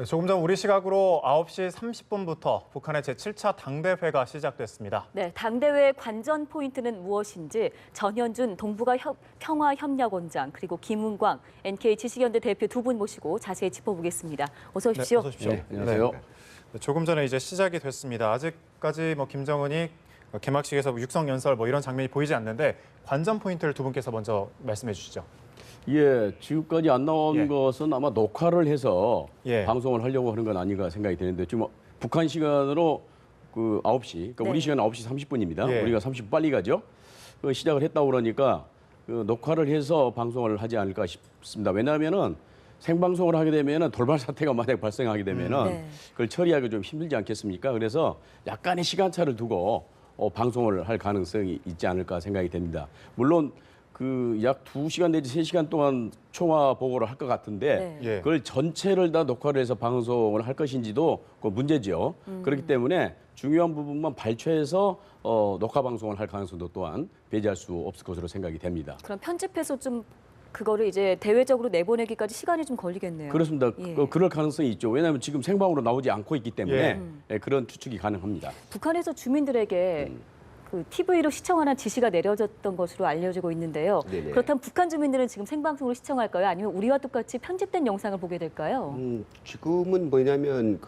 네, 조금 전 우리 시각으로 9시 30분부터 북한의 제7차 당대회가 시작됐습니다. 네, 당대회 관전 포인트는 무엇인지 전현준 동북아 평화협력원장 그리고 김은광 NK 지식연대 대표 두 분 모시고 자세히 짚어보겠습니다. 어서 오십시오. 네, 어서 오십시오. 네, 안녕하세요. 네, 조금 전에 이제 시작이 됐습니다. 아직까지 김정은이 개막식에서 육성 연설 이런 장면이 보이지 않는데 관전 포인트를 두 분께서 먼저 말씀해 주시죠. 예, 지금까지 안 나온 예. 것은 아마 녹화를 해서 예. 방송을 하려고 하는 건 아닌가 생각이 되는데 지금 북한 시간으로 그 9시, 그러니까 네. 우리 시간 9시 30분입니다. 예. 우리가 30분 빨리 가죠. 그 시작을 했다고 그러니까 그 녹화를 해서 방송을 하지 않을까 싶습니다. 왜냐하면은 생방송을 하게 되면은 돌발 사태가 만약 발생하게 되면은 네. 그걸 처리하기 좀 힘들지 않겠습니까? 그래서 약간의 시간차를 두고 방송을 할 가능성이 있지 않을까 생각이 됩니다. 물론 그 약 2시간 내지 3시간 동안 총화 보고를 할 것 같은데 네. 예. 그걸 전체를 다 녹화를 해서 방송을 할 것인지도 그 문제죠. 그렇기 때문에 중요한 부분만 발췌해서 녹화 방송을 할 가능성도 또한 배제할 수 없을 것으로 생각이 됩니다. 그럼 편집해서 좀 그거를 이제 대외적으로 내보내기까지 시간이 좀 걸리겠네요. 그렇습니다. 예. 그럴 가능성이 있죠. 왜냐하면 지금 생방으로 나오지 않고 있기 때문에 그런 추측이 가능합니다. 북한에서 주민들에게 그 TV로 시청하는 지시가 내려졌던 것으로 알려지고 있는데요. 네네. 그렇다면 북한 주민들은 지금 생방송으로 시청할까요? 아니면 우리와 똑같이 편집된 영상을 보게 될까요? 지금은 뭐냐면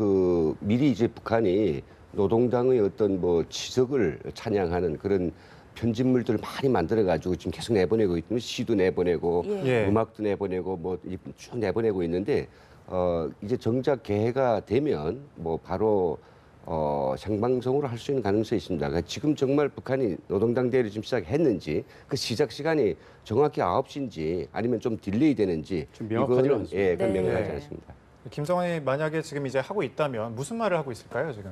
미리 이제 북한이 노동당의 어떤 지적을 찬양하는 그런 편집물들을 많이 만들어가지고 지금 계속 내보내고 있거든요. 시도 내보내고 예. 음악도 내보내고 쭉 내보내고 있는데 이제 정작 개회가 되면 바로 생방송으로 할 수 있는 가능성이 있습니다. 그러니까 지금 정말 북한이 노동당 대회를 지금 시작했는지 그 시작 시간이 정확히 9시인지 아니면 좀 딜레이 되는지 좀 명확하지 이거는, 않습니다. 예, 그건 네. 명확하지 않습니다. 김정은이 만약에 지금 이제 하고 있다면 무슨 말을 하고 있을까요, 지금?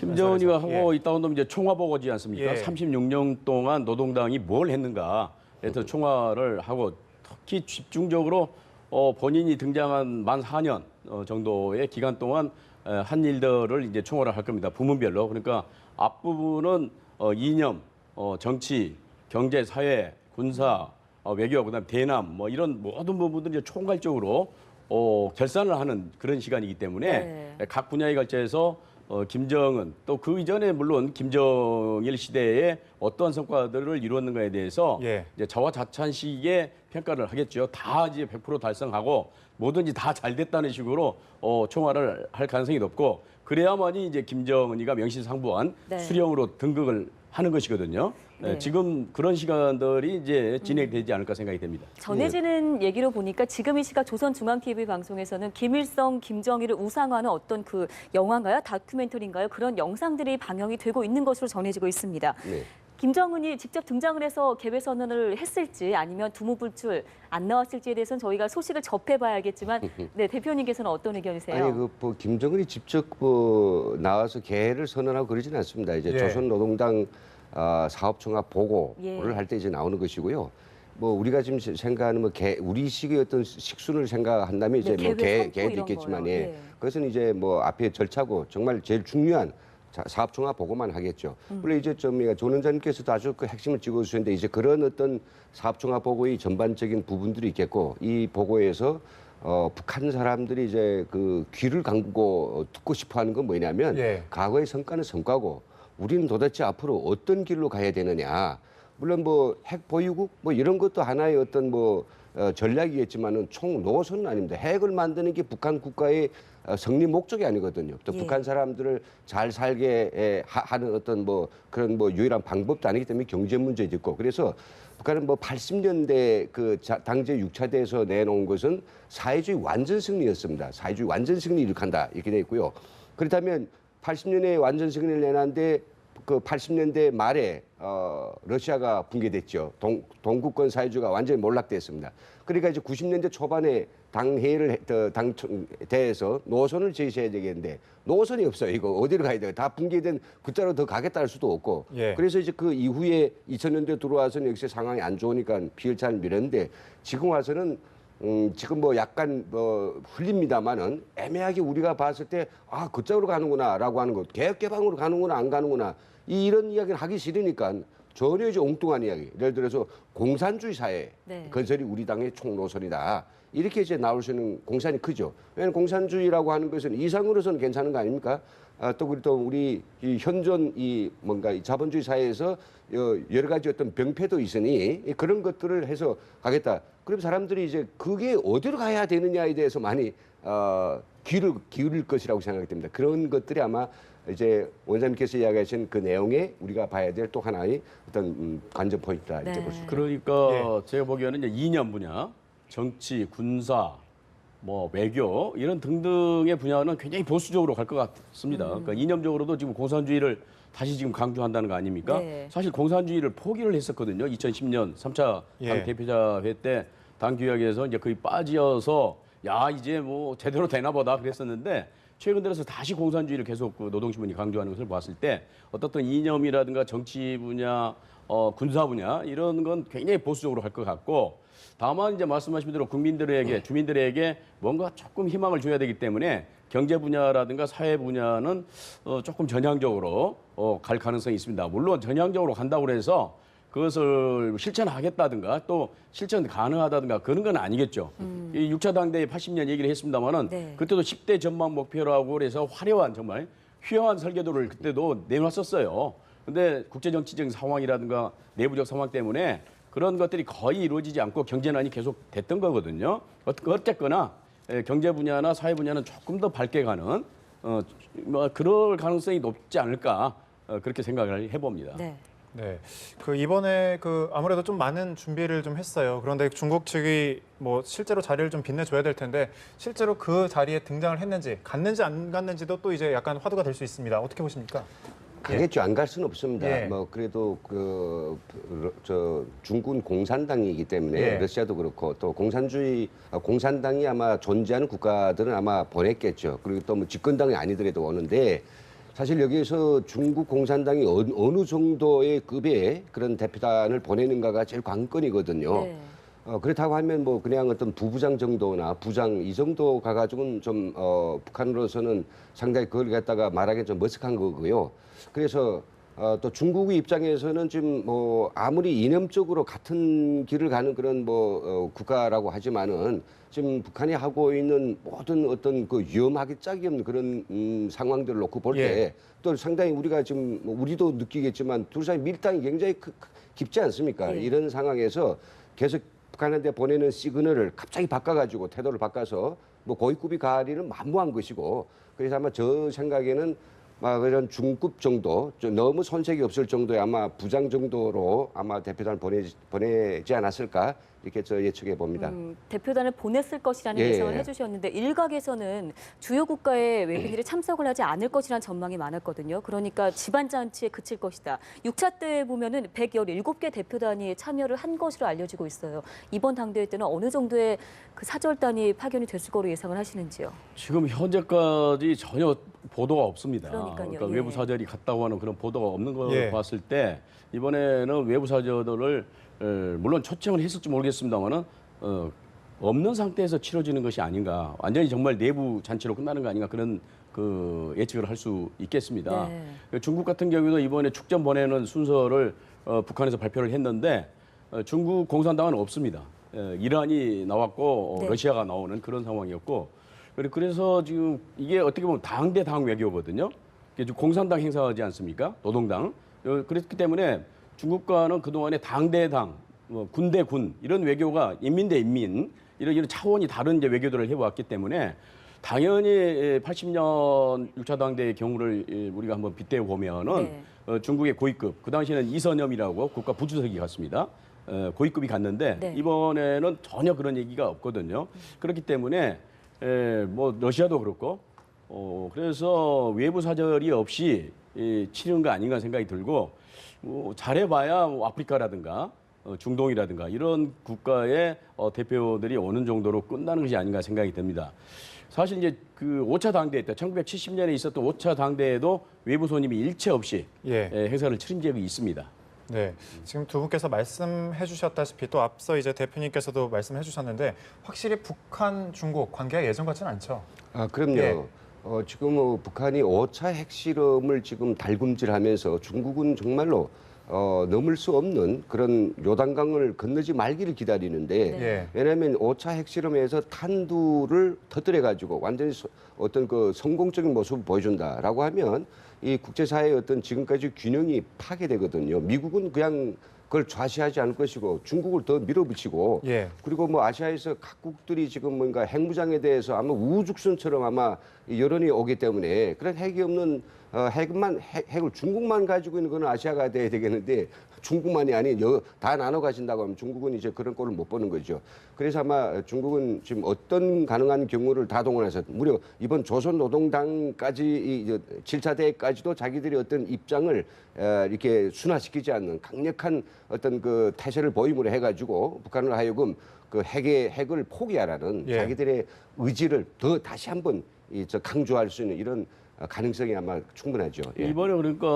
김정은이가 연설에서. 하고 있다 온다면 이제 총화 보고지 않습니까? 예. 36년 동안 노동당이 뭘 했는가 해서 총화를 하고 특히 집중적으로 본인이 등장한 만 4년 정도의 기간 동안 한 일들을 이제 총화를 할 겁니다. 부문별로. 그러니까 앞부분은 이념, 정치, 경제, 사회, 군사, 외교, 그다음 대남 이런 모든 부분들이 이제 총괄적으로 결산을 하는 그런 시간이기 때문에 각 분야에 걸쳐서 김정은 또 그 이전에 물론 김정일 시대에 어떠한 성과들을 이루었는가에 대해서 예. 이제 자화자찬식의 평가를 하겠죠. 다 이제 100% 달성하고 뭐든지 다 잘 됐다는 식으로 총화를 할 가능성이 높고 그래야만이 이제 김정은이가 명실상부한 네. 수령으로 등극을 하는 것이거든요. 네. 지금 그런 시간들이 이제 진행되지 않을까 생각이 됩니다. 전해지는 얘기로 보니까 지금 이 시각 조선중앙TV 방송에서는 김일성, 김정일을 우상화하는 어떤 그 영화인가요? 다큐멘터리인가요? 그런 영상들이 방영이 되고 있는 것으로 전해지고 있습니다. 네. 김정은이 직접 등장을 해서 개회 선언을 했을지 아니면 두무불출 안 나왔을지에 대해서는 저희가 소식을 접해봐야겠지만 네, 대표님께서는 어떤 의견이세요? 아니 김정은이 직접 나와서 개회를 선언하고 그러지는 않습니다. 이제 예. 조선노동당 사업총합 보고를 예. 할 때 이제 나오는 것이고요. 우리가 지금 생각하는 우리식의 어떤 식순을 생각한다면 이제 네, 개회 선포 개회도 이런 있겠지만 거요. 예. 예. 그것은 이제 앞에 절차고 정말 제일 중요한 사업총합 보고만 하겠죠. 물론 이제 조 원장님께서도 아주 그 핵심을 짚어주셨는데 이제 그런 어떤 사업총합 보고의 전반적인 부분들이 있겠고 이 보고에서 북한 사람들이 이제 그 귀를 감고 듣고 싶어하는 건 뭐냐면 예. 과거의 성과는 성과고 우리는 도대체 앞으로 어떤 길로 가야 되느냐. 물론 핵 보유국 이런 것도 하나의 어떤 전략이겠지만은 총 노선은 아닙니다. 핵을 만드는 게 북한 국가의 성립 목적이 아니거든요. 또 예. 북한 사람들을 잘 살게 하는 어떤 그런 유일한 방법도 아니기 때문에 경제 문제도 있고 그래서 북한은 80년대 그 당제 6차 대에서 내놓은 것은 사회주의 완전 승리였습니다. 사회주의 완전 승리 이룩한다 이렇게 돼 있고요. 그렇다면 80년에 완전 승리를 내놨는데 그 80년대 말에 러시아가 붕괴됐죠. 동구권 사회주의가 완전히 몰락됐습니다. 그러니까 이제 90년대 초반에 당회의를 당대에서 노선을 제시해야 되겠는데 노선이 없어요. 이거 어디로 가야 돼요? 다 붕괴된 그자로 더 가겠다 할 수도 없고. 예. 그래서 이제 그 이후에 2000년대 들어와서는 역시 상황이 안 좋으니까 비열차를 밀었는데 지금 와서는 지금 약간 흘립니다만은 애매하게 우리가 봤을 때 그쪽으로 가는구나라고 하는 것, 개혁 개방으로 가는구나 안 가는구나 이런 이야기를 하기 싫으니까 전혀 이제 엉뚱한 이야기. 예를 들어서 공산주의 사회 네. 건설이 우리 당의 총노선이다. 이렇게 이제 나올 수 있는 공산이 크죠. 왜냐하면 공산주의라고 하는 것은 이상으로서는 괜찮은 거 아닙니까? 또 우리 이 현존 이 뭔가 이 자본주의 사회에서 여러 가지 어떤 병폐도 있으니 그런 것들을 해서 가겠다. 그럼 사람들이 이제 그게 어디로 가야 되느냐에 대해서 많이 귀를 기울일 것이라고 생각이 됩니다. 그런 것들이 아마 이제 원장님께서 이야기하신 그 내용에 우리가 봐야 될 또 하나의 어떤 관전 포인트다 이제 네. 볼 수 있습니다. 그러니까 제가 보기에는 이제 이념 분야, 정치, 군사, 뭐 외교 이런 등등의 분야는 굉장히 보수적으로 갈 것 같습니다. 그러니까 이념적으로도 지금 공산주의를 다시 지금 강조한다는 거 아닙니까? 네. 사실 공산주의를 포기를 했었거든요. 2010년 3차 당 예. 대표자 회 때 당 규약에서 이제 거의 빠져서 야 이제 뭐 제대로 되나 보다 그랬었는데 최근 들어서 다시 공산주의를 계속 그 노동신문이 강조하는 것을 봤을 때 어떤 이념이라든가 정치 분야, 군사 분야 이런 건 굉장히 보수적으로 갈 것 같고 다만 이제 말씀하신 대로 국민들에게 주민들에게 뭔가 조금 희망을 줘야 되기 때문에 경제 분야라든가 사회 분야는 조금 전향적으로 갈 가능성이 있습니다. 물론 전향적으로 간다고 해서 그것을 실천하겠다든가 또 실천 가능하다든가 그런 건 아니겠죠. 이 6차 당대에 80년 얘기를 했습니다마는 네. 그때도 10대 전망 목표라고 그래서 화려한 정말 휘황한 설계도를 그때도 내놨었어요. 근데 국제정치적 상황이라든가 내부적 상황 때문에 그런 것들이 거의 이루어지지 않고 경제난이 계속 됐던 거거든요. 어쨌거나 경제 분야나 사회 분야는 조금 더 밝게 가는 뭐 그럴 가능성이 높지 않을까 그렇게 생각을 해봅니다. 네. 네, 그 이번에 그 아무래도 좀 많은 준비를 좀 했어요. 그런데 중국 측이 뭐 실제로 자리를 좀 빛내줘야 될 텐데 실제로 그 자리에 등장을 했는지 갔는지 안 갔는지도 또 이제 약간 화두가 될 수 있습니다. 어떻게 보십니까? 가겠죠. 안 갈 수는 없습니다. 예. 뭐 그래도 저 중국은 공산당이기 때문에 예. 러시아도 그렇고 또 공산당이 아마 존재하는 국가들은 아마 보냈겠죠. 그리고 또 뭐 집권당이 아니더라도 오는데 사실 여기에서 중국 공산당이 어느 정도의 급의 그런 대표단을 보내는가가 제일 관건이거든요. 네. 그렇다고 하면 뭐 그냥 어떤 부부장 정도나 부장 이 정도 가가지고는 좀 북한으로서는 상당히 그걸 갖다가 말하기엔 좀 머쓱한 거고요. 그래서 또 중국의 입장에서는 지금 뭐 아무리 이념적으로 같은 길을 가는 그런 뭐 국가라고 하지만은 지금 북한이 하고 있는 모든 어떤 그 위험하기 짝이 없는 그런 상황들을 놓고 볼 때 또 상당히 우리가 지금 뭐 우리도 느끼겠지만 둘 사이 밀당이 굉장히 깊지 않습니까? 네. 이런 상황에서 계속 북한한테 보내는 시그널을 갑자기 바꿔가지고 태도를 바꿔서 뭐 고위급이 가리는 만무한 것이고 그래서 아마 저 생각에는 막 그런 중급 정도, 좀 너무 손색이 없을 정도의 아마 부장 정도로 아마 대표단을 보내지 않았을까 이렇게 저 예측해 봅니다. 대표단을 보냈을 것이라는 예. 예상을 해주셨는데 일각에서는 주요 국가의 외교인들이 참석을 하지 않을 것이라는 전망이 많았거든요. 그러니까 집안잔치에 그칠 것이다. 6차 때 보면은 117개 대표단이 참여를 한 것으로 알려지고 있어요. 이번 당대회 때는 어느 정도의 그 사절단이 파견이 됐을 거로 예상을 하시는지요? 지금 현재까지 전혀 보도가 없습니다. 그러니까요. 그러니까 예. 외부 사절이 갔다고 하는 그런 보도가 없는 걸 예. 봤을 때 이번에는 외부 사절을 물론 초청을 했을지 모르겠습니다만은 없는 상태에서 치러지는 것이 아닌가. 완전히 정말 내부 잔치로 끝나는 거 아닌가 그런 그 예측을 할 수 있겠습니다. 네. 중국 같은 경우도 이번에 축전 보내는 순서를 북한에서 발표를 했는데 중국 공산당은 없습니다. 이란이 나왔고 네. 러시아가 나오는 그런 상황이었고 그래서 지금 이게 어떻게 보면 당 대 당 외교거든요. 이게 지금 공산당 행사하지 않습니까? 노동당. 그렇기 때문에 중국과는 그동안에 당 대 당, 군 대 군 이런 외교가 인민 대 인민 이런 차원이 다른 이제 외교들을 해왔기 때문에 당연히 80년 6차 당대의 경우를 우리가 한번 빗대어 보면은 중국의 고위급 그 당시에는 이선염이라고 국가 부주석이 갔습니다. 고위급이 갔는데 네. 이번에는 전혀 그런 얘기가 없거든요. 그렇기 때문에 뭐 러시아도 그렇고 그래서 외부 사절이 없이 치른 거 아닌가 생각이 들고 뭐 잘해봐야 뭐 아프리카라든가 중동이라든가 이런 국가의 대표들이 오는 정도로 끝나는 것이 아닌가 생각이 듭니다. 사실 이제 그 5차 당대회 때 1970년에 있었던 5차 당대회도 외부 손님이 일체 없이 행사를 치른 적이 있습니다. 네, 지금 두 분께서 말씀해 주셨다시피 또 앞서 이제 대표님께서도 말씀해 주셨는데 확실히 북한, 중국 관계가 예전 같지는 않죠? 그럼요. 예. 지금 북한이 5차 핵실험을 지금 달굼질하면서 중국은 정말로 넘을 수 없는 그런 요단강을 건너지 말기를 기다리는데 예. 왜냐하면 5차 핵실험에서 탄두를 터뜨려 가지고 완전히 어떤 그 성공적인 모습을 보여준다라고 하면 이 국제사회의 어떤 지금까지 균형이 파괴되거든요. 미국은 그냥 그걸 좌시하지 않을 것이고 중국을 더 밀어붙이고 예. 그리고 뭐 아시아에서 각국들이 지금 뭔가 핵무장에 대해서 아마 우후죽순처럼 아마 이 여론이 오기 때문에 그런 핵이 없는 핵을 중국만 가지고 있는 건 아시아가 돼야 되겠는데 중국만이 아닌 다 나눠 가진다고 하면 중국은 이제 그런 꼴을 못 보는 거죠. 그래서 아마 중국은 지금 어떤 가능한 경우를 다 동원해서 무려 이번 조선노동당까지 7차 대회까지도 자기들이 어떤 입장을 이렇게 순화시키지 않는 강력한 어떤 그 태세를 보임으로 해가지고 북한을 하여금 그 핵을 포기하라는 예. 자기들의 의지를 더 다시 한번 강조할 수 있는 이런 가능성이 아마 충분하죠. 예. 이번에 그러니까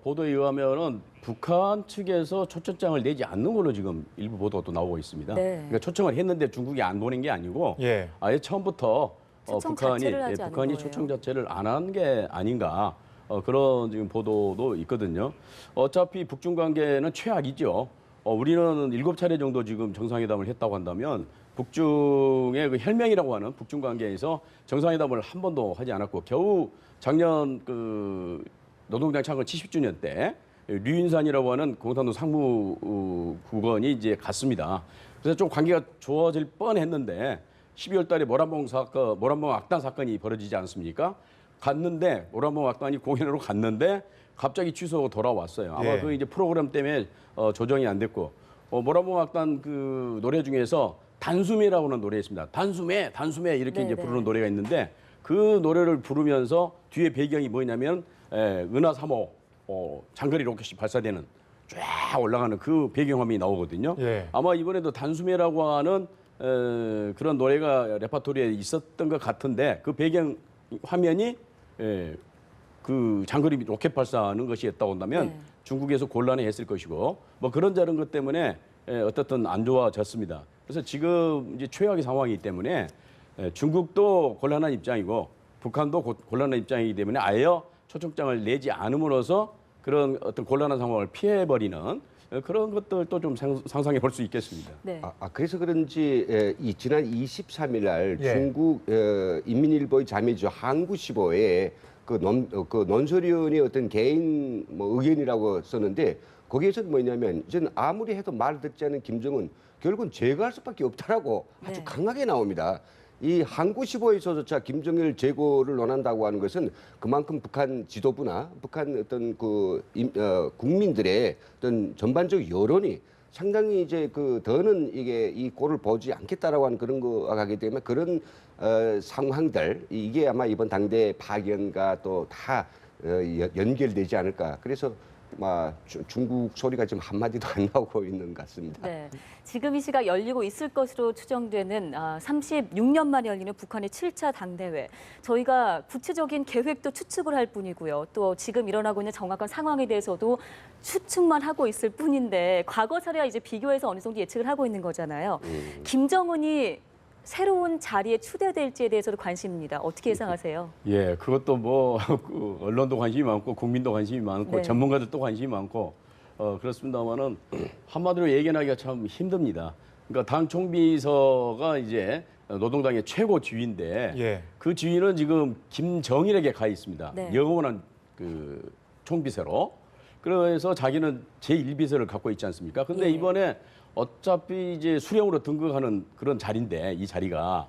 보도에 의하면은 북한 측에서 초청장을 내지 않는 걸로 지금 일부 보도도 나오고 있습니다. 네. 그러니까 초청을 했는데 중국이 안 보낸 게 아니고 예. 아예 처음부터 초청 북한이 자체를 하지 않은 북한이 거예요. 초청 자체를 안 한 게 아닌가 그런 지금 보도도 있거든요. 어차피 북중 관계는 최악이죠. 우리는 7차례 정도 지금 정상회담을 했다고 한다면 북중의 그 혈맹이라고 하는 북중 관계에서 정상회담을 한 번도 하지 않았고 겨우 작년 그 노동당 창건 70주년 때 류인산이라고 하는 공산당 상무국원이 이제 갔습니다. 그래서 좀 관계가 좋아질 뻔했는데 12월 달에 모란봉 악단 사건이 벌어지지 않습니까? 갔는데 모란봉 악단이 공연으로 갔는데 갑자기 취소하고 돌아왔어요. 아마 예. 그 이제 프로그램 때문에 조정이 안 됐고 모란봉 악단 그 노래 중에서 단숨에라고 하는 노래 있습니다. 단숨에 이렇게 이제 네, 부르는 네. 노래가 있는데 그 노래를 부르면서 뒤에 배경이 뭐냐면 은하 3호 장거리 로켓이 발사되는 쫙 올라가는 그 배경화면이 나오거든요. 예. 아마 이번에도 단숨에라고 하는 그런 노래가 레파토리에 있었던 것 같은데 그 배경 화면이 그 장거리 로켓 발사하는 것이었다고 한다면 네. 중국에서 곤란해했을 것이고 뭐 그런 저런 것 때문에 어떻든 안 좋아졌습니다. 그래서 지금 이제 최악의 상황이기 때문에 중국도 곤란한 입장이고 북한도 곤란한 입장이기 때문에 아예 초청장을 내지 않음으로써 그런 어떤 곤란한 상황을 피해버리는 그런 것들도 좀 상상해 볼 수 있겠습니다. 네. 그래서 그런지 지난 23일 날 예. 중국 인민일보의 자매죠 항구시보에 그 논설위원의 어떤 개인 뭐 의견이라고 썼는데 거기에서는 뭐냐면 이제는 아무리 해도 말 듣지 않는 김정은 결국은 제거할 수밖에 없다라고 아주 네. 강하게 나옵니다. 이 항구시보에서조차 김정일 제거를 논한다고 하는 것은 그만큼 북한 지도부나 북한 어떤 국민들의 어떤 전반적 여론이 상당히 이제 더는 이게 이 꼴을 보지 않겠다라고 하는 그런 거가 가기 때문에 그런 상황들 이게 아마 이번 당대 파견과 또 다 연결되지 않을까. 그래서 중국 소리가 지금 한마디도 안 나오고 있는 것 같습니다. 네. 지금 이 시각 열리고 있을 것으로 추정되는 36년 만에 열리는 북한의 7차 당대회. 저희가 구체적인 계획도 추측을 할 뿐이고요. 또 지금 일어나고 있는 정확한 상황에 대해서도 추측만 하고 있을 뿐인데 과거 사례와 이제 비교해서 어느 정도 예측을 하고 있는 거잖아요. 김정은이 새로운 자리에 추대될지에 대해서도 관심입니다. 어떻게 예상하세요? 예, 그것도 뭐 그 언론도 관심이 많고 국민도 관심이 많고 네. 전문가들도 관심이 많고 그렇습니다만은 한마디로 예견하기가 참 힘듭니다. 그러니까 당 총비서가 이제 노동당의 최고 지위인데 예. 그 지위는 지금 김정일에게 가 있습니다. 네. 영원한 그 총비서로. 그래서 자기는 제1비서를 갖고 있지 않습니까? 근데 예. 이번에 어차피 이제 수령으로 등극하는 그런 자리인데 이 자리가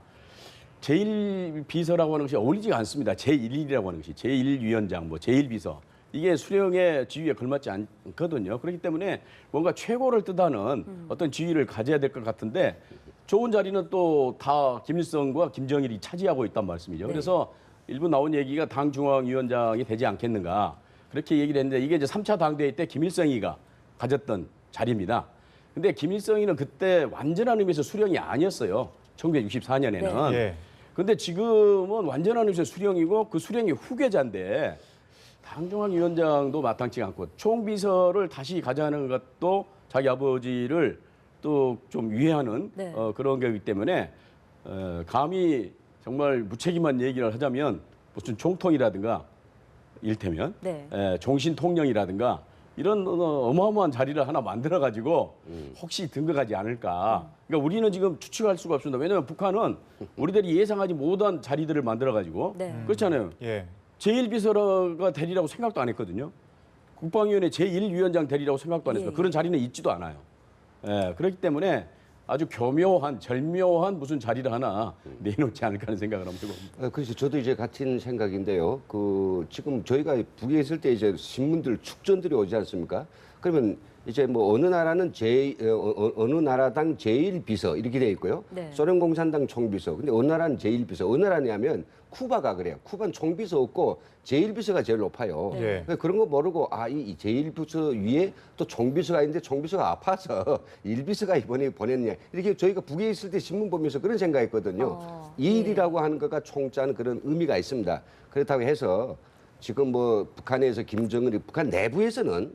제1비서라고 하는 것이 어울리지가 않습니다. 제1이라고 하는 것이 제1위원장, 뭐 제1비서 이게 수령의 지위에 걸맞지 않거든요. 그렇기 때문에 뭔가 최고를 뜻하는 어떤 지위를 가져야 될 것 같은데 좋은 자리는 또 다 김일성과 김정일이 차지하고 있단 말씀이죠. 네. 그래서 일부 나온 얘기가 당 중앙위원장이 되지 않겠는가 그렇게 얘기를 했는데 이게 이제 3차 당대회 때 김일성이가 가졌던 자리입니다. 근데 김일성이는 그때 완전한 의미에서 수령이 아니었어요. 1964년에는. 네. 예. 근데 지금은 완전한 의미에서 수령이고 그 수령의 후계자인데 당중앙위원장도 마땅치 않고 총비서를 다시 가져가는 것도 자기 아버지를 또 좀 유해하는 네. 그런 거기 때문에 감히 정말 무책임한 얘기를 하자면 무슨 총통이라든가 일테면 네. 종신통령이라든가 이런 어마어마한 자리를 하나 만들어 가지고 혹시 등극하지 않을까. 그러니까 우리는 지금 추측할 수가 없습니다. 왜냐하면 북한은 우리들이 예상하지 못한 자리들을 만들어 가지고 네. 그렇잖아요. 예. 제1비서가 되리라고 생각도 안 했거든요. 국방위원회 제1위원장 되리라고 생각도 안 했습니다. 예. 그런 자리는 있지도 않아요. 예, 그렇기 때문에 아주 교묘한 절묘한 무슨 자리를 하나 내놓지 않을까 하는 생각을 한번 해봅니다. 그래서 저도 이제 같은 생각인데요. 지금 저희가 북에 있을 때 이제 신문들 축전들이 오지 않습니까? 그러면 이제 뭐 어느 나라는 어느 나라당 제1비서 이렇게 돼 있고요. 네. 소련 공산당 총비서. 근데 어느 나라는 제1비서. 어느 나라냐면 쿠바가 그래요. 쿠바는 총비서 없고 제1비서가 제일 높아요. 네. 그러니까 그런 거 모르고 이 제1비서 위에 또 총비서가 있는데 총비서가 아파서 1비서가 이번에 보냈냐. 이렇게 저희가 북에 있을 때 신문 보면서 그런 생각했거든요. 이 일이라고 하는 거가 총자는 그런 의미가 있습니다. 그렇다고 해서 지금 뭐 북한에서 김정은이 북한 내부에서는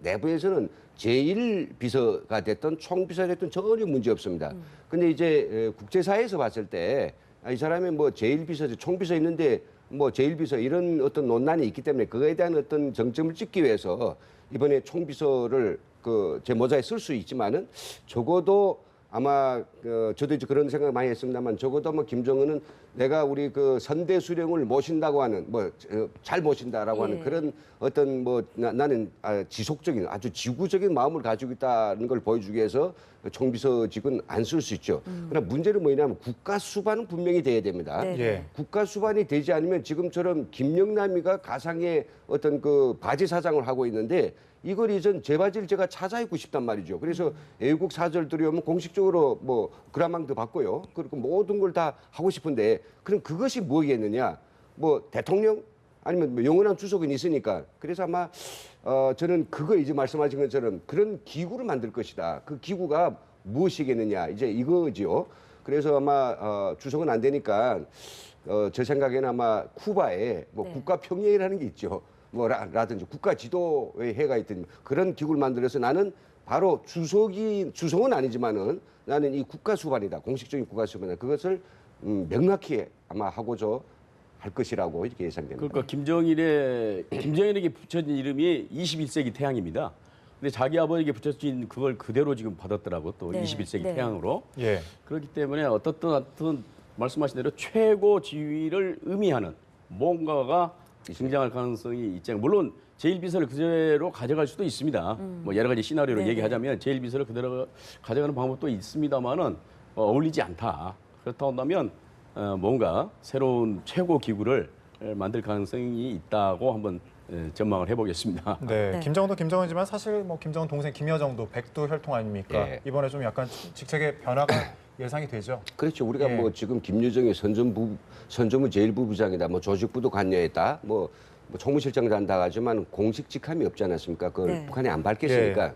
제1비서가 됐든 총비서가 됐든 전혀 문제 없습니다. 근데 이제 국제사회에서 봤을 때 이 사람이 뭐 제1비서, 총비서 있는데 뭐 제1비서 이런 어떤 논란이 있기 때문에 그거에 대한 어떤 정점을 찍기 위해서 이번에 총비서를 제 모자에 쓸 수 있지만은 적어도 아마 저도 이제 그런 생각 많이 했습니다만 적어도 뭐 김정은은 내가 우리 선대 수령을 모신다고 하는 잘 모신다라고 하는 그런 어떤 나는 지속적인 아주 지구적인 마음을 가지고 있다는 걸 보여주기 위해서 총비서직은 안 쓸 수 있죠. 그러나 문제는 뭐냐면 국가 수반은 분명히 돼야 됩니다. 네. 예. 국가 수반이 되지 않으면 지금처럼 김영남이가 가상의 어떤 바지 사장을 하고 있는데 이걸 이전 제 바지를 제가 찾아 입고 싶단 말이죠. 그래서 애국 사절들이 오면 공식적으로 그라망도 받고요. 그리고 모든 걸 다 하고 싶은데 그럼 그것이 뭐겠느냐? 대통령 아니면 영원한 주석은 있으니까. 그래서 아마 저는 그거 이제 말씀하신 것처럼 그런 기구를 만들 것이다. 그 기구가 무엇이겠느냐? 이제 이거지요. 그래서 아마 주석은 안 되니까 제 생각에는 아마 쿠바에 네. 국가평의회라는 게 있죠. 라든지 국가 지도의 회가 있든 그런 기구를 만들어서 나는 바로 주석은 아니지만은 나는 이 국가 수반이다. 공식적인 국가 수반이다. 그것을 명확히 아마 하고자 할 것이라고 이렇게 예상됩니다. 그러니까 김정일에게 붙여진 이름이 21세기 태양입니다. 근데 자기 아버지에게 붙여진 그걸 그대로 지금 받았더라고 또 네. 21세기 네. 태양으로. 예. 그렇기 때문에 어떻든 말씀하신 대로 최고 지위를 의미하는 뭔가가 등장할 가능성이 있지 않을까. 물론 제1비서를 그대로 가져갈 수도 있습니다. 뭐 여러 가지 시나리오를 네네. 얘기하자면 제1비서를 그대로 가져가는 방법도 있습니다만은 어울리지 않다. 그렇다고 한다면 뭔가 새로운 최고 기구를 만들 가능성이 있다고 한번 전망을 해보겠습니다. 네. 네. 김정은도 김정은이지만 사실 뭐 김정은 동생 김여정도 백두 혈통 아닙니까? 예. 이번에 좀 약간 직책의 변화가 예상이 되죠. 그렇죠. 우리가 예. 지금 김여정이 선전무 제1부부장이다. 조직부도 관여했다. 총무실장도 한다 하지만 공식 직함이 없지 않았습니까? 그걸 네. 북한이 안 밝혔으니까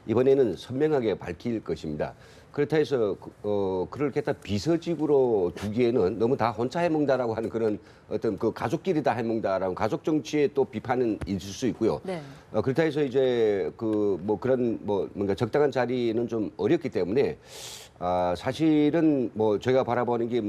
이번에는 선명하게 밝힐 것입니다. 그렇다 해서 그걸 갖다 비서직으로 두기에는 너무 다 혼자 해먹는다라고 하는 그런 어떤 가족끼리 다 해먹는다라고 가족 정치에 또 비판은 있을 수 있고요. 네. 그렇다 해서 이제 그런 뭔가 적당한 자리는 좀 어렵기 때문에 사실은 저희가 바라보는 게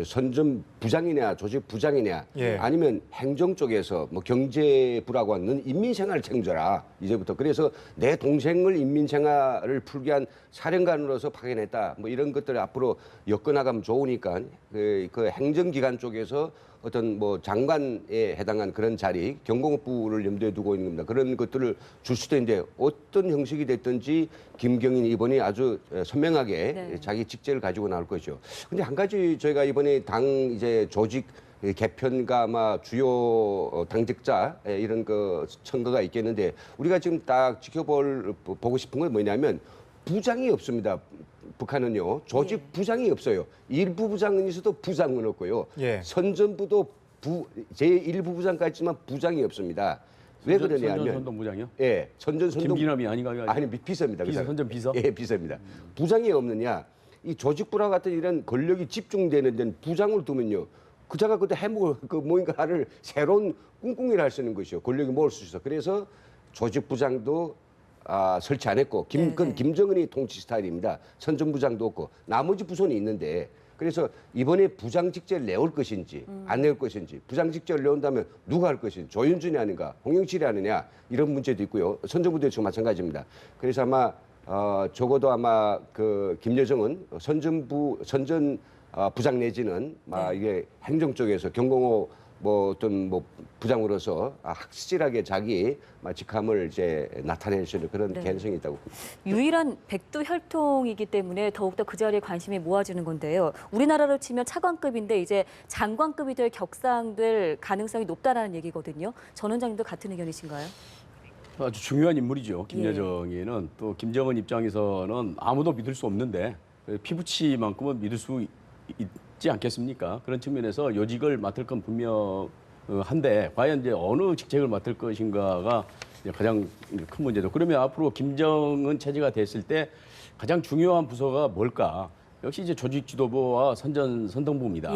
선전 부장이냐 조직 부장이냐 예. 아니면 행정 쪽에서 경제부라고 하는 인민생활을 책임져라 이제부터. 그래서 내 동생을 인민생활을 풀게 한 사령관으로서 파견했다. 이런 것들을 앞으로 엮어나가면 좋으니까 그 행정기관 쪽에서 어떤 장관에 해당한 그런 자리, 경공업부를 염두에 두고 있는 겁니다. 그런 것들을 줄 수도 있는데 어떤 형식이 됐든지 김경인 이번에 아주 선명하게 네. 자기 직제를 가지고 나올 것이죠. 근데 한 가지 저희가 이번에 당 이제 조직 개편과 아마 주요 당직자 이런 선거가 있겠는데 우리가 지금 딱 보고 싶은 건 뭐냐면 부장이 없습니다. 북한은요. 조직 부장이 없어요. 일부 부장은 있어도 부장은 없고요. 예. 선전부도 제1부 부장까지 있지만 부장이 없습니다. 왜 그러냐면 선전부장이요? 예, 선전 김기남이 아닌가요? 아니 비서입니다. 비서, 선전 비서? 예, 비서입니다. 부장이 없느냐? 이 조직부랑 같은 이런 권력이 집중되는 데는 부장을 두면요. 그자가 그때 뭔가를 새로운 꿍꿍이를 할 수 있는 것이요. 권력이 모을 수 있어. 그래서 조직부장도 설치 안 했고 그건 김정은이 통치 스타일입니다. 선전부장도 없고 나머지 부서는 있는데 그래서 이번에 부장직제를 내올 것인지 안 내올 것인지, 부장직제를 내온다면 누가 할 것인지, 조윤준이 아닌가, 홍영칠이 하느냐, 이런 문제도 있고요. 선정부도 역시 마찬가지입니다. 그래서 아마 적어도 아마 그 김여정은 선전 부장 내지는 이게 행정 쪽에서 경공호 뭐 어떤 뭐 부장으로서 확실하게 자기 직함을 이제 나타낼 수 있는 그런 개연성이 있다고 봅니다. 유일한 백두 혈통이기 때문에 더욱더 그 자리에 관심이 모아지는 건데요. 우리나라로 치면 차관급인데 이제 장관급이 될 격상될 가능성이 높다라는 얘기거든요. 전 원장님도 같은 의견이신가요? 아주 중요한 인물이죠. 김여정이는 또 김정은 입장에서는 아무도 믿을 수 없는데 피부치만큼은 믿을 수 있지 않겠습니까? 그런 측면에서 요직을 맡을 건 분명한데 과연 이제 어느 직책을 맡을 것인가가 이제 가장 큰 문제죠. 그러면 앞으로 김정은 체제가 됐을 때 가장 중요한 부서가 뭘까? 역시 이제 조직지도부와 선정부입니다.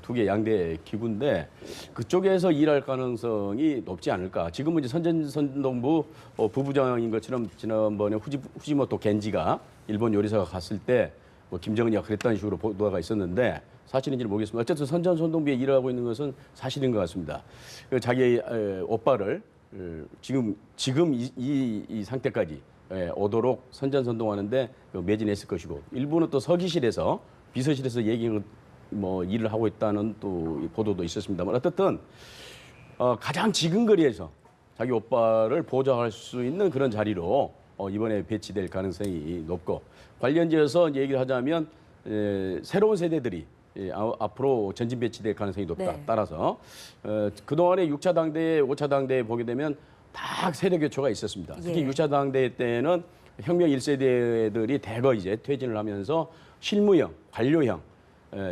두 개 양대 기구인데 그쪽에서 일할 가능성이 높지 않을까. 지금은 이제 선정부 부부장인 것처럼 지난번에 후지모토 겐지가 일본 요리사가 갔을 때 뭐 김정은이가 그랬다는 식으로 보도가 있었는데 사실인지는 모르겠습니다. 어쨌든 선전선동부에 일하고 있는 것은 사실인 것 같습니다. 자기 오빠를 지금 이 상태까지 오도록 선전선동하는데 매진했을 것이고 일부는 또 서기실에서 비서실에서 일을 하고 있다는 또 보도도 있었습니다만 어쨌든 가장 지근거리에서 자기 오빠를 보좌할 수 있는 그런 자리로 이번에 배치될 가능성이 높고 관련지어서 얘기를 하자면 새로운 세대들이 앞으로 전진 배치될 가능성이 높다. 따라서 그동안에 6차 당대, 5차 당대에 보게 되면 다 세대 교체가 있었습니다. 특히 6차 당대 때는 혁명 1세대들이 대거 이제 퇴진을 하면서 실무형, 관료형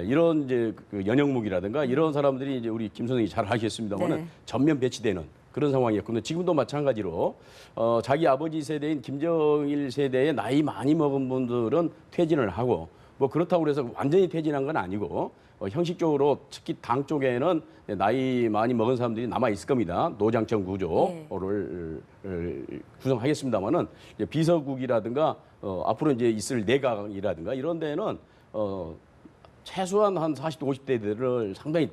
이런 이제 그 연영무기라든가 이런 사람들이 이제 우리 김 선생이 잘 아시겠습니다만은 전면 배치되는 그런 상황이었거든요. 지금도 마찬가지로 자기 아버지 세대인 김정일 세대의 나이 많이 먹은 분들은 퇴진을 하고 뭐 그렇다고 그래서 완전히 퇴진한 건 아니고 형식적으로 특히 당 쪽에는 나이 많이 먹은 사람들이 남아 있을 겁니다. 노장청 구조를 구성하겠습니다만은 비서국이라든가 앞으로 이제 있을 내각이라든가 이런 데는 최소한 한 40대 50대들을 상당히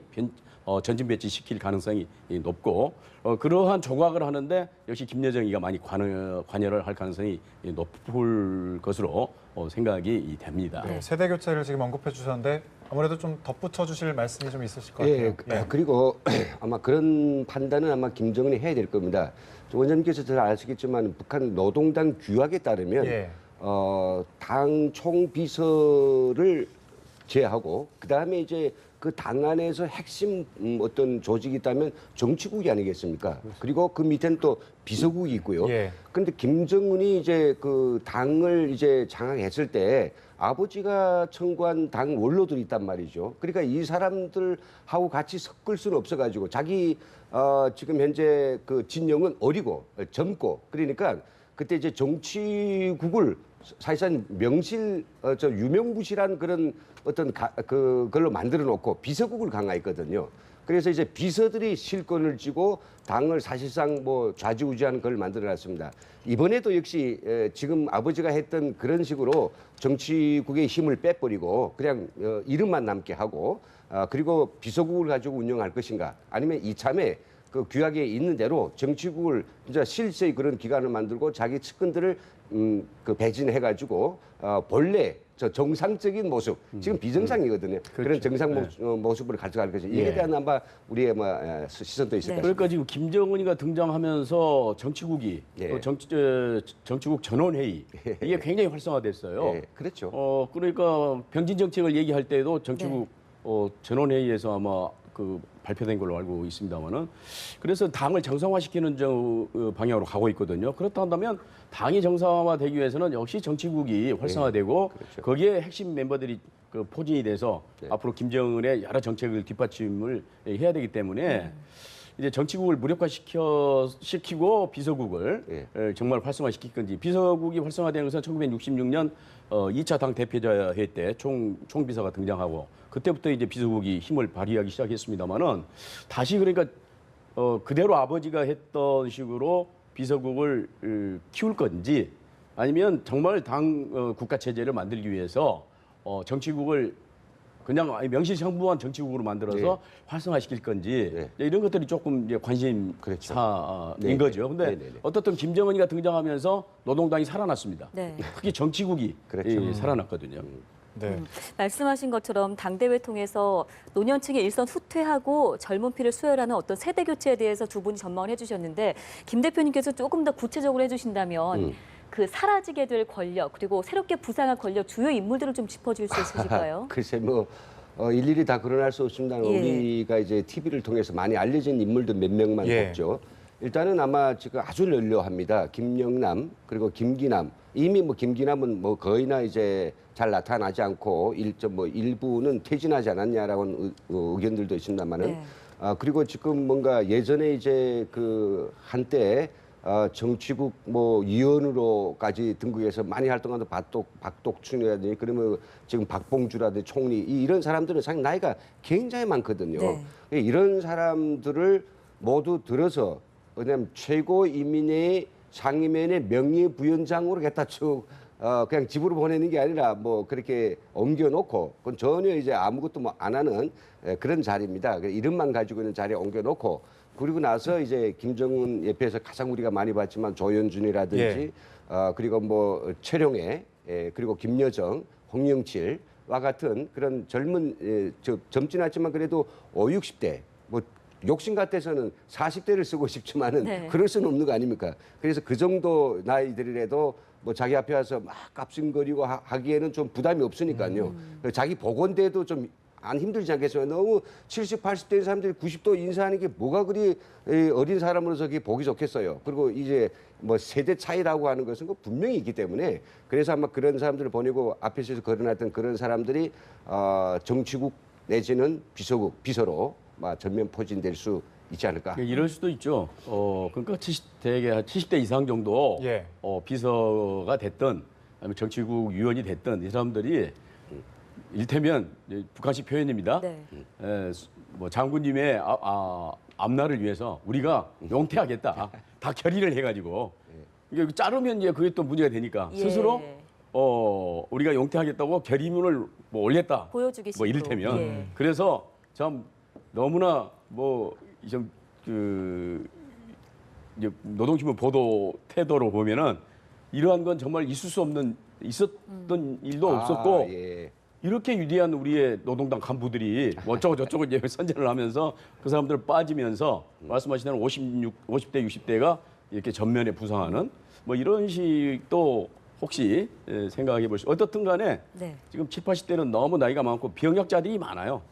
전진 배치시킬 가능성이 높고 그러한 조각을 하는데 역시 김여정이가 많이 관여를 할 가능성이 높을 것으로 생각이 됩니다. 세대 교체를 지금 언급해 주셨는데 아무래도 좀 덧붙여 주실 말씀이 좀 있으실 것 같아요. 그리고 아마 그런 판단은 아마 김정은이 해야 될 겁니다. 원장님께서 잘 아시겠지만 북한 노동당 규약에 따르면 당 총비서를 제하고 그다음에 이제 그 당 안에서 핵심 어떤 조직이 있다면 정치국이 아니겠습니까? 그리고 그 밑에는 또 비서국이 있고요. 그런데 김정은이 이제 그 당을 이제 장악했을 때 아버지가 청구한 당 원로들이 있단 말이죠. 그러니까 이 사람들하고 같이 섞을 수는 없어가지고 자기 지금 현재 그 진영은 어리고 젊고 그러니까 그때 이제 정치국을 사실상 유명무실한 그런 어떤 그걸로 만들어 놓고 비서국을 강화했거든요. 그래서 이제 비서들이 실권을 쥐고 당을 사실상 뭐 좌지우지하는 걸 만들어 놨습니다. 이번에도 역시 지금 아버지가 했던 그런 식으로 정치국의 힘을 빼버리고 그냥 이름만 남게 하고 그리고 비서국을 가지고 운영할 것인가 아니면 이참에 그 규약에 있는 대로 정치국을 진짜 실세의 그런 기관을 만들고 자기 측근들을 그 배진해가지고 본래 저 정상적인 모습 지금 비정상이거든요. 그런 정상 모습으로 가져갈 것이 이에 대한 아마 우리의 시선도 있을 것입니다. 그러니까 지금 김정은이가 등장하면서 정치국이 또 정치국 전원회의 이게 굉장히 활성화됐어요. 그렇죠. 그러니까 병진 정책을 얘기할 때도 정치국 전원회의에서 아마 그 발표된 걸로 알고 있습니다만은 그래서 당을 정상화시키는 방향으로 가고 있거든요. 그렇다면 당이 정상화되기 위해서는 역시 정치국이 활성화되고 거기에 핵심 멤버들이 그 포진이 돼서 앞으로 김정은의 여러 정책을 뒷받침을 해야 되기 때문에 이제 정치국을 무력화시키고 비서국을 정말 활성화시킬 건지 비서국이 활성화되는 것은 1966년 2차 당 대표자회 때 총비서가 등장하고 그때부터 이제 비서국이 힘을 발휘하기 시작했습니다만은 다시 그러니까 그대로 아버지가 했던 식으로 비서국을 키울 건지 아니면 정말 당 국가 체제를 만들기 위해서 정치국을 그냥 아예 명실상부한 정치국으로 만들어서 네. 활성화시킬 건지 네. 이런 것들이 조금 이제 관심사인 그렇죠. 거죠. 근데 네, 네, 네. 어떻든 김정은이가 등장하면서 노동당이 살아났습니다. 네. 특히 정치국이 그렇죠. 살아났거든요. 네. 말씀하신 것처럼 당대회 통해서 노년층의 일선 후퇴하고 젊은 피를 수혈하는 어떤 세대 교체에 대해서 두 분이 전망을 해주셨는데 김 대표님께서 조금 더 구체적으로 해주신다면 그 사라지게 될 권력 그리고 새롭게 부상할 권력 주요 인물들을 좀 짚어줄 수 있으실까요? 글쎄 뭐 일일이 다 거론할 수 없습니다. 예. 우리가 이제 TV를 통해서 많이 알려진 인물들 몇 명만 예. 뽑죠. 일단은 아마 지금 아주 널려합니다. 김영남 그리고 김기남. 이미 뭐 김기남은 뭐 거의나 이제 잘 나타나지 않고 일부는 퇴진하지 않았냐라는 의견들도 있습니다만은 네. 그리고 지금 뭔가 예전에 이제 그 한때 정치국 뭐 위원으로까지 등극해서 많이 활동하던 박독춘이라든지 그러면 지금 박봉주라든지 총리 이런 사람들은 상당히 나이가 굉장히 많거든요. 네. 이런 사람들을 모두 들어서 왜냐하면 최고인민회의 상임위원회 명예부위원장으로 갖다 쭉 그냥 집으로 보내는 게 아니라 뭐 그렇게 옮겨놓고 그건 전혀 이제 아무것도 뭐 안 하는 그런 자리입니다. 이름만 가지고 있는 자리에 옮겨놓고 그리고 나서 이제 김정은 옆에서 가장 우리가 많이 봤지만 조현준이라든지 예. 그리고 뭐 최룡해 그리고 김여정, 홍영칠과 같은 그런 젊은 젊진 않지만 그래도 60대 뭐 욕심 같아서는 40대를 쓰고 싶지만은 네. 그럴 수는 없는 거 아닙니까? 그래서 그 정도 나이들이라도 뭐 자기 앞에 와서 막 깝싱거리고 하기에는 좀 부담이 없으니까요. 자기 보건대도 좀 안 힘들지 않겠어요? 너무 70, 80대인 사람들이 90도 인사하는 게 뭐가 그리 어린 사람으로서 그게 보기 좋겠어요. 그리고 이제 뭐 세대 차이라고 하는 것은 분명히 있기 때문에 그래서 아마 그런 사람들을 보내고 앞에서 거론했던 그런 사람들이 정치국 내지는 비서로 전면 포진될 수 있지 않을까? 이럴 수도 있죠. 그러니까 대개 한 70대 이상 정도 예. 비서가 됐든 아니면 정치국 위원이 됐든 이 사람들이 일테면 북한식 표현입니다. 네. 뭐 장군님의 앞날을 위해서 우리가 용퇴하겠다. 다 결의를 해가지고 이게 자르면 이제 그게 또 문제가 되니까 예. 스스로 우리가 용퇴하겠다고 결의문을 뭐 올렸다. 보여주기 뭐 식으로. 이를테면 예. 그래서 참 너무나 이제 노동신문 보도 태도로 보면은 이러한 건 정말 있었던 일도 없었고 예. 이렇게 위대한 우리의 노동당 간부들이 어쩌고 저쩌고 이제 선전을 하면서 그 사람들 빠지면서 말씀하신 대로 50대, 60대가 이렇게 전면에 부상하는 뭐 이런 식도 혹시 생각해 보시죠. 어떻든 간에 네. 지금 7, 80대는 너무 나이가 많고 병역자들이 많아요.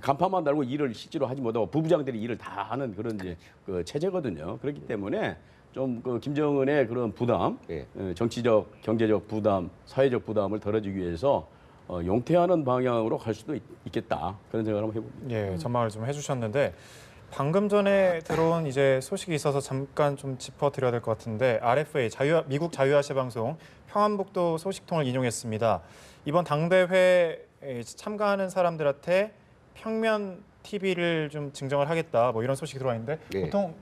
간판만 달고 일을 실제로 하지 못하고 부부장들이 일을 다 하는 그런 이제 그 체제거든요. 그렇기 때문에 좀 그 김정은의 그런 부담, 예. 정치적, 경제적 부담, 사회적 부담을 덜어주기 위해서 용퇴하는 방향으로 갈 수도 있겠다 그런 생각을 한번 해봅니다. 예, 전망을 좀 해주셨는데 방금 전에 들어온 이제 소식이 있어서 잠깐 좀 짚어드려야 될 것 같은데 RFA 미국 자유아시아 방송 평안북도 소식통을 인용했습니다. 이번 당대회에 참가하는 사람들한테 평면 TV를 좀 증정을 하겠다 뭐 이런 소식이 들어와 있는데 예. 보통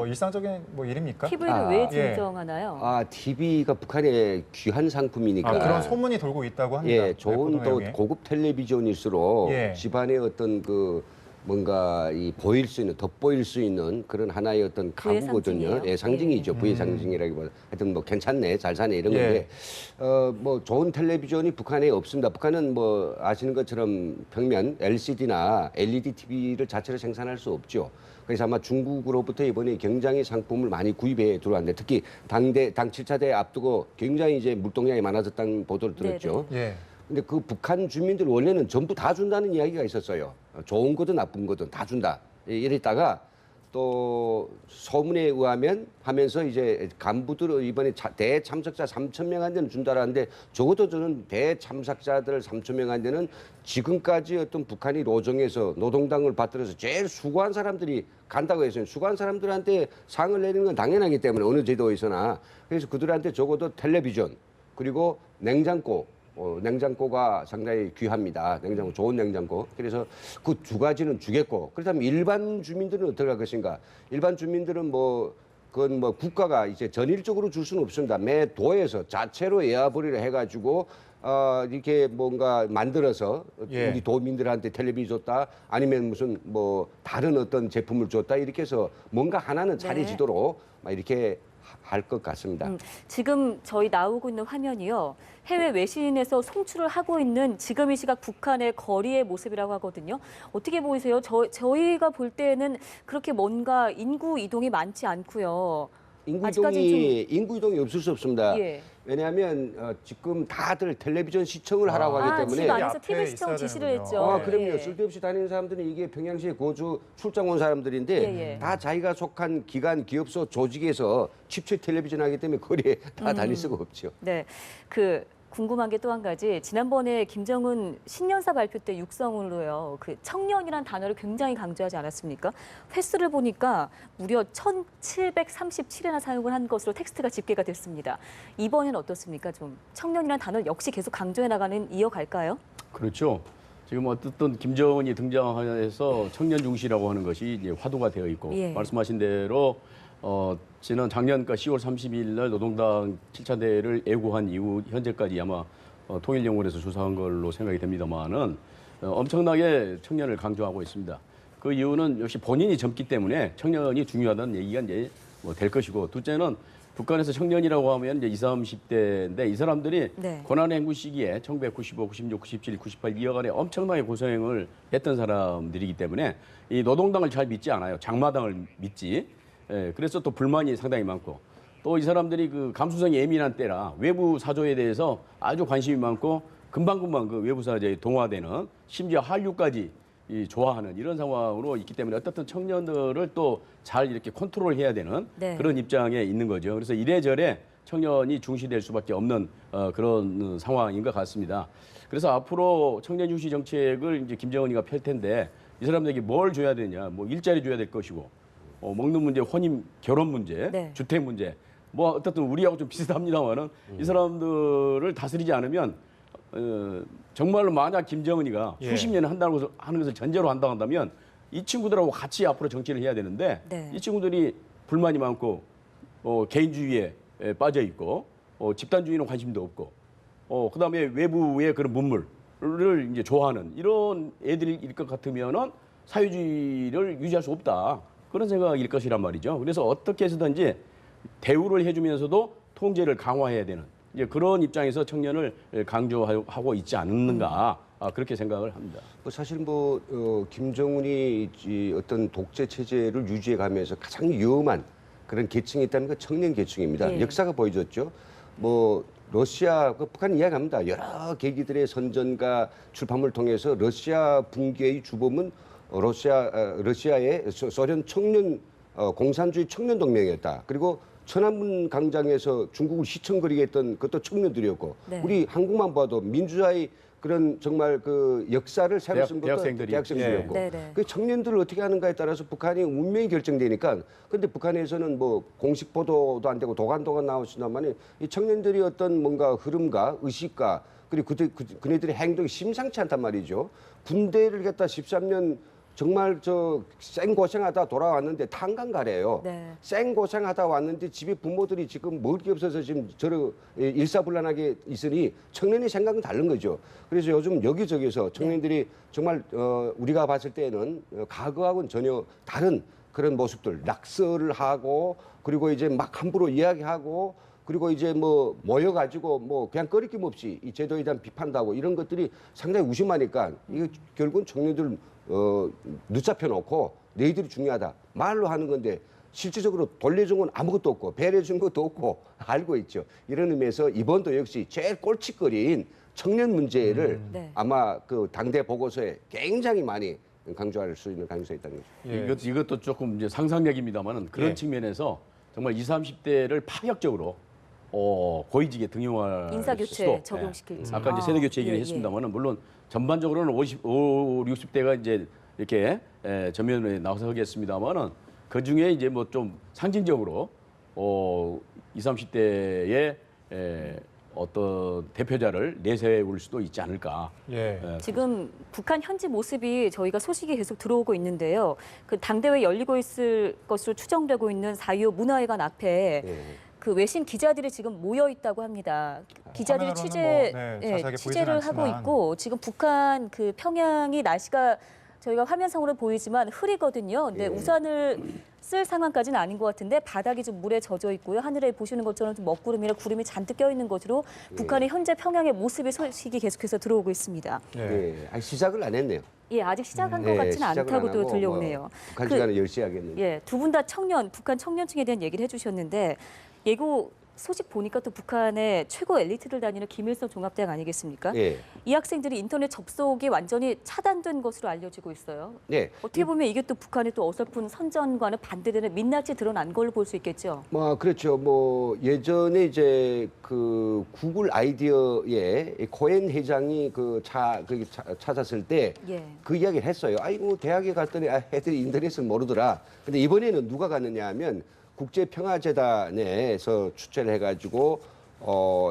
일상적인 뭐 일입니까? TV를 왜 예. 증정하나요? TV가 북한의 귀한 상품이니까. 그런 소문이 돌고 있다고 합니다. 예, 좋은 보도 또 내용에. 고급 텔레비전일수록 예. 집안의 어떤 그 뭔가 보일 수 있는 돋보일 수 있는 그런 하나의 어떤 부의 가구거든요. 상징이에요. 예, 상징이죠. 부의 상징이라기보다 하여튼 뭐 괜찮네, 잘 사네 이런 예. 건데 뭐 좋은 텔레비전이 북한에 없습니다. 북한은 뭐 아시는 것처럼 평면 LCD나 LED TV를 자체로 생산할 수 없죠. 그래서 아마 중국으로부터 이번에 굉장히 상품을 많이 구입해 들어왔는데 특히 당 7차 대회 앞두고 굉장히 이제 물동량이 많아졌다는 보도를 들었죠. 예. 근데 그 북한 주민들 원래는 전부 다 준다는 이야기가 있었어요. 좋은 거든 나쁜 거든 다 준다. 이랬다가 또 소문에 의하면 하면서 이제 간부들 이번에 대참석자 3,000명한테는 준다라는데 적어도 저는 대참석자들 3,000명한테는 지금까지 어떤 북한이 로정에서 노동당을 받들어서 제일 수고한 사람들이 간다고 해서 수고한 사람들한테 상을 내리는 건 당연하기 때문에 어느 제도에서나 그래서 그들한테 적어도 텔레비전 그리고 냉장고가 상당히 귀합니다. 냉장고, 좋은 냉장고. 그래서 그 두 가지는 주겠고. 그렇다면 일반 주민들은 어떻게 할 것인가? 일반 주민들은 그건 국가가 이제 전일적으로 줄 수는 없습니다. 매 도에서 자체로 에어버리를 해가지고 이렇게 뭔가 만들어서 예. 우리 도민들한테 텔레비전 줬다 아니면 무슨 뭐 다른 어떤 제품을 줬다 이렇게 해서 뭔가 하나는 잘해지도록 막 이렇게 할 것 같습니다. 지금 저희 나오고 있는 화면이요. 해외 외신에서 송출을 하고 있는 지금 이 시각 북한의 거리의 모습이라고 하거든요. 어떻게 보이세요? 저희가 볼 때는 그렇게 뭔가 인구 이동이 많지 않고요. 인구 이동이 없을 수 없습니다. 예. 왜냐하면 지금 다들 텔레비전 시청을 하라고 하기 때문에 집 안에서 앞에 TV 시청 있어야 지시를 되는군요. 했죠. 그럼요. 예. 쓸데없이 다니는 사람들은 이게 평양시에 거주 출장 온 사람들인데 예, 예. 다 자기가 속한 기관, 기업소, 조직에서 집체 텔레비전 하기 때문에 거리에 다 다닐 수가 없죠. 네, 궁금한 게 또 한 가지. 지난번에 김정은 신년사 발표 때 육성으로요. 청년이란 단어를 굉장히 강조하지 않았습니까? 횟수를 보니까 무려 1,737회나 사용을 한 것으로 텍스트가 집계가 됐습니다. 이번엔 어떻습니까? 좀 청년이란 단어 역시 계속 강조해 나가는 이어갈까요? 그렇죠. 지금 어쨌든 김정은이 등장해서 청년 중시라고 하는 것이 이제 화두가 되어 있고 예. 말씀하신 대로 지난 작년 10월 30일 날 노동당 7차 대회를 예고한 이후 현재까지 아마 통일연구원에서 조사한 걸로 생각이 됩니다만은 엄청나게 청년을 강조하고 있습니다. 그 이유는 역시 본인이 젊기 때문에 청년이 중요하다는 얘기가 이제 될 것이고 둘째는 북한에서 청년이라고 하면 이제 20, 30대인데 이 사람들이 네. 고난의 행군 시기에 1995, 96, 97, 98, 2여간에 엄청나게 고생을 했던 사람들이기 때문에 이 노동당을 잘 믿지 않아요. 장마당을 믿지. 예, 그래서 또 불만이 상당히 많고 또 이 사람들이 그 감수성이 예민한 때라 외부 사조에 대해서 아주 관심이 많고 금방금방 그 외부 사조에 동화되는 심지어 한류까지 좋아하는 이런 상황으로 있기 때문에 어떻든 청년들을 또 잘 이렇게 컨트롤해야 되는 네. 그런 입장에 있는 거죠. 그래서 이래저래 청년이 중시될 수밖에 없는 그런 상황인 것 같습니다. 그래서 앞으로 청년 중시 정책을 이제 김정은이가 펼 텐데 이 사람들에게 뭘 줘야 되냐? 뭐 일자리 줘야 될 것이고, 먹는 문제, 혼인, 결혼 문제, 네. 주택 문제. 뭐 어쨌든 우리하고 좀 비슷합니다만은 이 사람들을 다스리지 않으면 정말로 만약 김정은이가 예. 수십 년을 한다고 하는 것을 전제로 한다면 이 친구들하고 같이 앞으로 정치를 해야 되는데 네. 이 친구들이 불만이 많고 개인주의에 빠져 있고 집단주의는 관심도 없고 그다음에 외부의 그런 문물을 이제 좋아하는 이런 애들일 것 같으면은 사회주의를 유지할 수 없다 그런 생각일 것이란 말이죠. 그래서 어떻게 해서든지 대우를 해주면서도 통제를 강화해야 되는 이제 그런 입장에서 청년을 강조하고 있지 않는가 그렇게 생각을 합니다. 사실 김정은이 어떤 독재 체제를 유지해가면서 가장 위험한 그런 계층이 있다면 그 청년 계층입니다. 예. 역사가 보여줬죠. 러시아, 북한이 이야기합니다. 여러 계기들의 선전과 출판물을 통해서 러시아 붕괴의 주범은 러시아의 소련 청년 공산주의 청년 동맹이었다. 그리고 천안문 광장에서 중국을 시청거리게 했던 그것도 청년들이었고 네. 우리 한국만 봐도 민주화의 그런 정말 그 역사를 새로 쓴 것도 대학생들이었고 네, 네. 그 청년들을 어떻게 하는가에 따라서 북한의 운명이 결정되니까 근데 북한에서는 공식 보도도 안 되고 도간 나오시나만은 이 청년들이 어떤 뭔가 흐름과 의식과 그리고 그네들의 행동이 심상치 않단 말이죠. 군대를 갔다 13년 정말 생고생하다 돌아왔는데 탄광 가래요. 네. 생고생하다 왔는데 집에 부모들이 지금 먹을 게 없어서 지금 일사불란하게 있으니 청년의 생각은 다른 거죠. 그래서 요즘 여기저기서 청년들이 정말 우리가 봤을 때는 과거하고는 전혀 다른 그런 모습들 낙서를 하고 그리고 이제 막 함부로 이야기하고 그리고 이제 모여가지고 그냥 꺼리낌 없이 이 제도에 대한 비판도 하고 이런 것들이 상당히 우심하니까 이거 결국은 청년들 늦잡혀 놓고 너희들이 중요하다 말로 하는 건데 실질적으로 돌려준 건 아무것도 없고 배려준 것도 없고 알고 있죠. 이런 의미에서 이번도 역시 제일 꼴찌거리인 청년 문제를 네. 아마 그 당대 보고서에 굉장히 많이 강조할 수 있는 가능성이 있다는 거죠. 예. 이것도 조금 이제 상상력입니다만은 그런 예. 측면에서 정말 20, 30대를 파격적으로 고위직에 등용할 인사교체 수도, 적용시킬지. 아까 이제 세대교체 얘기를 예, 예. 했습니다만은 물론 전반적으로는 50, 60대가 이제 이렇게 전면에 나와서 하겠습니다만은 그 중에 이제 좀 상징적으로 20, 30대의 어떤 대표자를 내세울 수도 있지 않을까. 예. 지금 북한 현지 모습이 저희가 소식이 계속 들어오고 있는데요. 그 당대회 열리고 있을 것으로 추정되고 있는 4.25 문화회관 앞에 그 외신 기자들이 지금 모여 있다고 합니다. 기자들이 화면으로는 자세하게 취재를 보이진 하고 않지만. 있고 지금 북한 그 평양이 날씨가 저희가 화면상으로 보이지만 흐리거든요. 근데 예. 우산을 쓸 상황까지는 아닌 것 같은데 바닥이 좀 물에 젖어 있고요. 하늘에 보시는 것처럼 좀 먹구름이나 구름이 잔뜩 껴 있는 것으로 북한의 현재 평양의 모습의 소식이 계속해서 들어오고 있습니다. 예. 예. 아니, 시작을 안 했네요. 예, 아직 시작한 것 예, 같지는 시작을 안 않다고도 하고 들려오네요. 뭐 북한 그- 시간은 10시 하겠는데. 예, 두 분 다 북한 청년층에 대한 얘기를 해주셨는데 예고 소식 보니까 또 북한의 최고 엘리트를 다니는 김일성 종합대학 아니겠습니까? 예. 이 학생들이 인터넷 접속이 완전히 차단된 것으로 알려지고 있어요. 네. 어떻게 보면 이게 또 북한의 또 어설픈 선전과는 반대되는 민낯이 드러난 걸로 볼 수 있겠죠. 뭐 그렇죠. 뭐 예전에 이제 그 구글 아이디어에 코엔 회장이 찾았을 때 예. 그 이야기를 했어요. 아이고 대학에 갔더니 애들이 인터넷을 모르더라. 근데 이번에는 누가 갔느냐 하면 국제평화재단에서 추천을 해가지고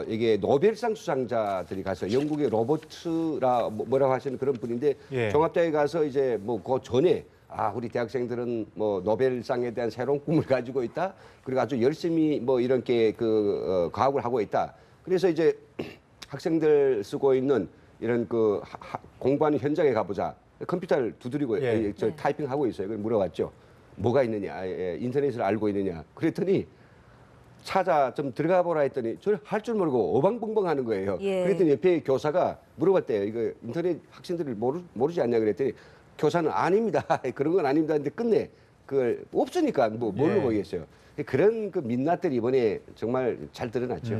이게 노벨상 수상자들이 가서 영국의 로버트라 뭐라고 하시는 그런 분인데 예. 종합대학에 가서 이제 뭐 그 전에 우리 대학생들은 뭐 노벨상에 대한 새로운 꿈을 가지고 있다. 그리고 아주 열심히 뭐 이렇게 과학을 하고 있다. 그래서 이제 학생들 쓰고 있는 이런 공부하는 현장에 가보자. 컴퓨터를 두드리고 예. 타이핑하고 있어요. 그걸 물어봤죠. 뭐가 있느냐, 인터넷을 알고 있느냐. 그랬더니 좀 들어가 보라 했더니 저를 할 줄 모르고 어방벙벙하는 거예요. 예. 그랬더니 옆에 교사가 물어봤대요. 이거 인터넷 학생들을 모르지 않냐 그랬더니 교사는 아닙니다. 그런 건 아닙니다. 근데 끝내 그걸 없으니까 뭘로 예. 보겠어요. 그런 그 민낯들이 이번에 정말 잘 드러났죠.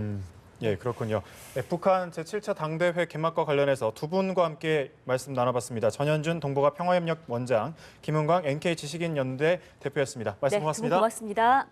예, 그렇군요. 북한 제7차 당대회 개막과 관련해서 두 분과 함께 말씀 나눠봤습니다. 전현준 동북아 평화협력 원장, 김은광 NK 지식인연대 대표였습니다. 말씀 네, 두 분 고맙습니다. 고맙습니다.